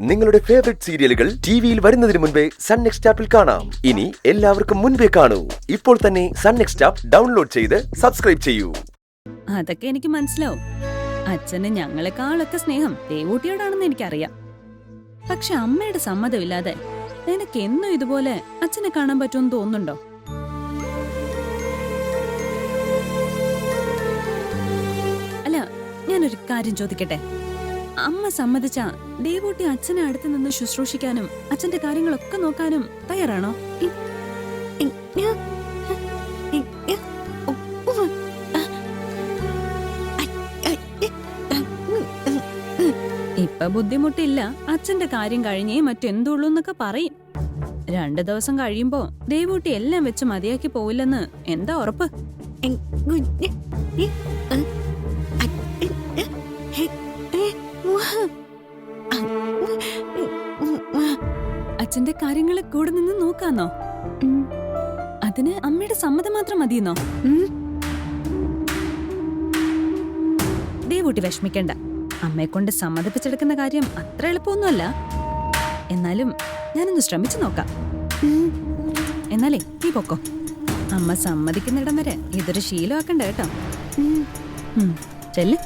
നിങ്ങളുടെ ഫേവറേറ്റ് സീരിയലുകൾ ടിവിയിൽ വരുന്നതിന് മുൻപേ സൺ നെക്സ്റ്റ് ആപ്പിൽ കാണാം. ഇനി എല്ലാവർക്കും മുൻപേ കാണൂ. ഇപ്പോൾ തന്നെ സൺ നെക്സ്റ്റ് ആപ്പ് ഡൗൺലോഡ് ചെയ്ത് സബ്സ്ക്രൈബ് ചെയ്യൂ. അതൊക്കെ എനിക്ക് മനസ്സിലാവും. അച്ഛന് ഞങ്ങളെക്കാളൊക്കെ സ്നേഹം ദേവൂട്ടിയോടാണെന്ന് എനിക്കറിയാം. പക്ഷെ അമ്മയുടെ സമ്മതമില്ലാതെ നിനക്ക് എന്നും ഇതുപോലെ അച്ഛനെ കാണാൻ പറ്റുമെന്ന് തോന്നുന്നുണ്ടോ? അല്ല, ഞാനൊരു കാര്യം ചോദിക്കട്ടെ. അമ്മ സമ്മതിച്ച ദേവൂട്ടി അച്ഛനെ അടുത്ത് നിന്ന് ശുശ്രൂഷിക്കാനും അച്ഛന്റെ കാര്യങ്ങളൊക്കെ നോക്കാനും തയ്യാറാണോ? ഇപ്പൊ ബുദ്ധിമുട്ടില്ല. അച്ഛന്റെ കാര്യം കഴിഞ്ഞേ മറ്റെന്തുള്ളൂ എന്നൊക്കെ പറയും. 2 ദിവസം കഴിയുമ്പോ ദേവൂട്ടി എല്ലാം വെച്ച് മതിയാക്കി പോവില്ലെന്ന് എന്താ ഉറപ്പ്? അച്ഛന്റെ കാര്യങ്ങളെ കൂടെ നിന്ന് നോക്കാന്നോ? അതിന് അമ്മയുടെ സമ്മതം മാത്രം മതിയെന്നോ? ദേവൂട്ടി വിഷമിക്കണ്ട. അമ്മയെ കൊണ്ട് സമ്മതിപ്പിച്ചെടുക്കുന്ന കാര്യം അത്ര എളുപ്പമൊന്നുമല്ല. എന്നാലും ഞാനൊന്ന് ശ്രമിച്ചു നോക്കാം. എന്നാലേ നീ പൊക്കോ. അമ്മ സമ്മതിക്കുന്നിടം വരെ ഇതൊരു ശീലമാക്കണ്ട കേട്ടോ. ചെല്ല്.